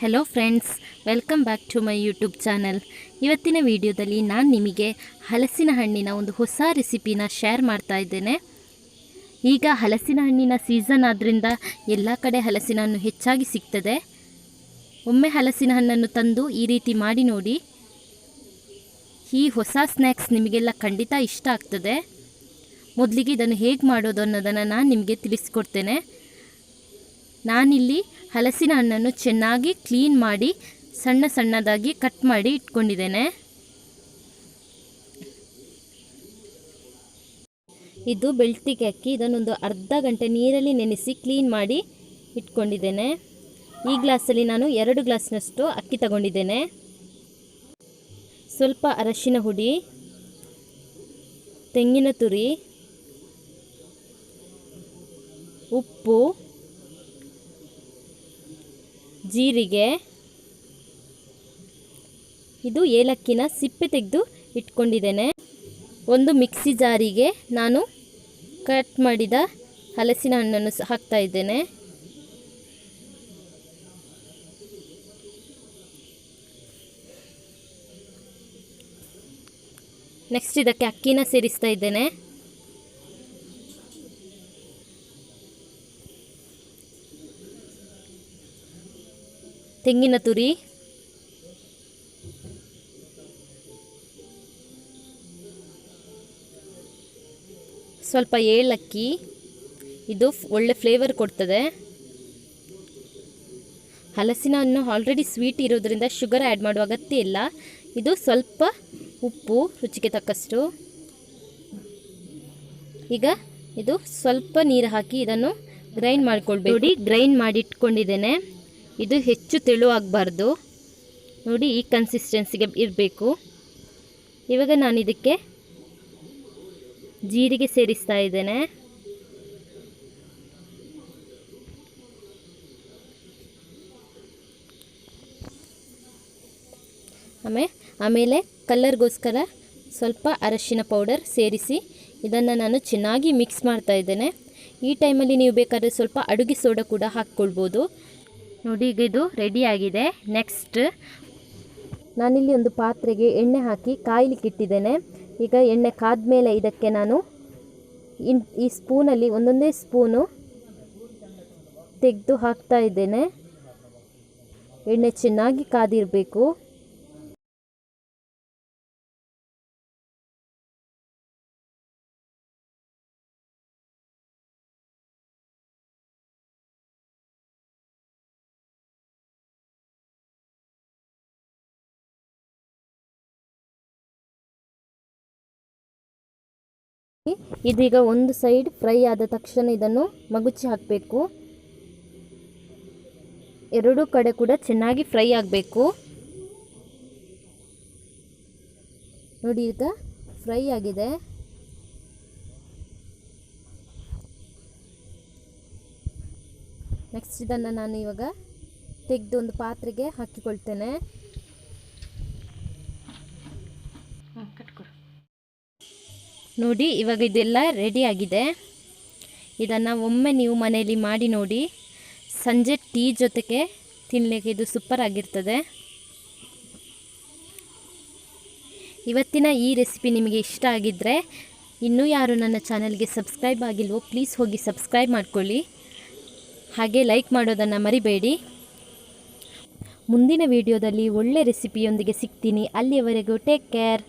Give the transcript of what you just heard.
Hello friends, welcome back to my YouTube channel. ಇವತ್ತಿನ ವಿಡಿಯೋದಲ್ಲಿ ನಾನು ನಿಮಗೆ ಹಲಸಿನ ಹಣ್ಣಿನ ಒಂದು ಹೊಸ ರೆಸಿಪಿನ ಶೇರ್ ಮಾಡ್ತಾ ಇದ್ದೇನೆ. ಈಗ ಹಲಸಿನ ಹಣ್ಣಿನ ಸೀಸನ್ ಆದ್ದರಿಂದ ಎಲ್ಲ ಕಡೆ ಹಲಸಿನ ಹಣ್ಣು ಹೆಚ್ಚಾಗಿ ಸಿಗ್ತದೆ. ಒಮ್ಮೆ ಹಲಸಿನ ಹಣ್ಣನ್ನು ತಂದು ಈ ರೀತಿ ಮಾಡಿ ನೋಡಿ. ಈ ಹೊಸ ಸ್ನ್ಯಾಕ್ಸ್ ನಿಮಗೆಲ್ಲ ಖಂಡಿತ ಇಷ್ಟ ಆಗ್ತದೆ. ಮೊದಲಿಗೆ ಇದನ್ನು ಹೇಗೆ ಮಾಡೋದು ಅನ್ನೋದನ್ನು ನಾನು ನಿಮಗೆ ತಿಳಿಸ್ಕೊಡ್ತೇನೆ. ನಾನಿಲ್ಲಿ ಹಲಸಿನ ಹಣ್ಣನ್ನು ಚೆನ್ನಾಗಿ ಕ್ಲೀನ್ ಮಾಡಿ ಸಣ್ಣ ಸಣ್ಣದಾಗಿ ಕಟ್ ಮಾಡಿ ಇಟ್ಕೊಂಡಿದ್ದೇನೆ. ಇದು ಬೆಳ್ತಿಗೆ ಅಕ್ಕಿ. ಇದನ್ನೊಂದು ಅರ್ಧ ಗಂಟೆ ನೀರಲ್ಲಿ ನೆನೆಸಿ ಕ್ಲೀನ್ ಮಾಡಿ ಇಟ್ಕೊಂಡಿದ್ದೇನೆ. ಈ ಗ್ಲಾಸಲ್ಲಿ ನಾನು 2 ಗ್ಲಾಸ್ನಷ್ಟು ಅಕ್ಕಿ ತಗೊಂಡಿದ್ದೇನೆ. ಸ್ವಲ್ಪ ಅರಶಿನ ಹುಡಿ, ತೆಂಗಿನ ತುರಿ, ಉಪ್ಪು, ಜೀರಿಗೆ, ಇದು ಏಲಕ್ಕಿನ ಸಿಪ್ಪೆ ತೆಗೆದು ಇಟ್ಕೊಂಡಿದ್ದೇನೆ. ಒಂದು ಮಿಕ್ಸಿ ಜಾರಿಗೆ ನಾನು ಕಟ್ ಮಾಡಿದ ಹಲಸಿನ ಹಣ್ಣನ್ನು ಹಾಕ್ತಾ ಇದ್ದೇನೆ. ನೆಕ್ಸ್ಟ್ ಇದಕ್ಕೆ ಅಕ್ಕಿನ ಸೇರಿಸ್ತಾ ಇದ್ದೇನೆ. ತೆಂಗಿನ ತುರಿ, ಸ್ವಲ್ಪ ಏಲಕ್ಕಿ, ಇದು ಒಳ್ಳೆ ಫ್ಲೇವರ್ ಕೊಡ್ತದೆ. ಹಲಸಿನ ಹಣ್ಣು ಆಲ್ರೆಡಿ ಸ್ವೀಟ್ ಇರೋದ್ರಿಂದ ಶುಗರ್ ಆ್ಯಡ್ ಮಾಡುವ ಅಗತ್ಯ ಇಲ್ಲ. ಇದು ಸ್ವಲ್ಪ ಉಪ್ಪು ರುಚಿಗೆ ತಕ್ಕಷ್ಟು. ಈಗ ಇದು ಸ್ವಲ್ಪ ನೀರು ಹಾಕಿ ಇದನ್ನು ಗ್ರೈಂಡ್ ಮಾಡಿಕೊಳ್ಬೇಕು. ನೋಡಿ, ಗ್ರೈಂಡ್ ಮಾಡಿ ಇಟ್ಕೊಂಡಿದ್ದೇನೆ. ಇದು ಹೆಚ್ಚು ತೆಳುವಾಗಬಾರ್ದು. ನೋಡಿ, ಈ ಕನ್ಸಿಸ್ಟೆನ್ಸಿಗೆ ಇರಬೇಕು. ಇವಾಗ ನಾನು ಇದಕ್ಕೆ ಜೀರಿಗೆ ಸೇರಿಸ್ತಾ ಇದ್ದೇನೆ. ಆಮೇಲೆ ಕಲರ್ಗೋಸ್ಕರ ಸ್ವಲ್ಪ ಅರಶಿನ ಪೌಡರ್ ಸೇರಿಸಿ ಇದನ್ನು ನಾನು ಚೆನ್ನಾಗಿ ಮಿಕ್ಸ್ ಮಾಡ್ತಾ ಇದ್ದೇನೆ. ಈ ಟೈಮಲ್ಲಿ ನೀವು ಬೇಕಾದರೆ ಸ್ವಲ್ಪ ಅಡುಗೆ ಸೋಡಾ ಕೂಡ ಹಾಕ್ಕೊಳ್ಬೋದು. ನೋಡಿ, ಈಗ ಇದು ರೆಡಿ ಆಗಿದೆ. ನೆಕ್ಸ್ಟ್ ನಾನಿಲ್ಲಿ ಒಂದು ಪಾತ್ರೆಗೆ ಎಣ್ಣೆ ಹಾಕಿ ಕಾಯ್ಲಿಕ್ಕೆ ಇಟ್ಟಿದ್ದೇನೆ. ಈಗ ಎಣ್ಣೆ ಕಾದ್ಮೇಲೆ ಇದಕ್ಕೆ ನಾನು ಈ ಸ್ಪೂನಲ್ಲಿ ಒಂದೊಂದೇ ಸ್ಪೂನು ತೆಗೆದು ಹಾಕ್ತಾ ಇದ್ದೇನೆ. ಎಣ್ಣೆ ಚೆನ್ನಾಗಿ ಕಾದಿರಬೇಕು. ಇದೀಗ ಒಂದು ಸೈಡ್ ಫ್ರೈ ಆದ ತಕ್ಷಣ ಇದನ್ನು ಮಗುಚಿ ಹಾಕಬೇಕು. ಎರಡೂ ಕಡೆ ಕೂಡ ಚೆನ್ನಾಗಿ ಫ್ರೈ ಆಗಬೇಕು. ನೋಡಿ, ಈಗ ಫ್ರೈ ಆಗಿದೆ. ನೆಕ್ಸ್ಟ್ ಇದನ್ನು ನಾನು ಇವಾಗ ತೆಗೆದು ಒಂದು ಪಾತ್ರೆಗೆ ಹಾಕಿಕೊಳ್ತೇನೆ. ನೋಡಿ, ಇವಾಗ ಇದೆಲ್ಲ ರೆಡಿ ಆಗಿದೆ. ಇದನ್ನು ಒಮ್ಮೆ ನೀವು ಮನೆಯಲ್ಲಿ ಮಾಡಿ ನೋಡಿ. ಸಂಜೆ ಟೀ ಜೊತೆಗೆ ತಿನ್ನಲಿಕ್ಕೆ ಇದು ಸೂಪರ್ ಆಗಿರ್ತದೆ. ಇವತ್ತಿನ ಈ ರೆಸಿಪಿ ನಿಮಗೆ ಇಷ್ಟ ಆಗಿದ್ದರೆ, ಇನ್ನೂ ಯಾರು ನನ್ನ ಚಾನಲ್ಗೆ ಸಬ್ಸ್ಕ್ರೈಬ್ ಆಗಿಲ್ವೋ ಪ್ಲೀಸ್ ಹೋಗಿ ಸಬ್ಸ್ಕ್ರೈಬ್ ಮಾಡ್ಕೊಳ್ಳಿ. ಹಾಗೆ ಲೈಕ್ ಮಾಡೋದನ್ನು ಮರಿಬೇಡಿ. ಮುಂದಿನ ವಿಡಿಯೋದಲ್ಲಿ ಒಳ್ಳೆ ರೆಸಿಪಿಯೊಂದಿಗೆ ಸಿಗ್ತೀನಿ. ಅಲ್ಲಿಯವರೆಗೂ ಟೇಕ್ ಕೇರ್.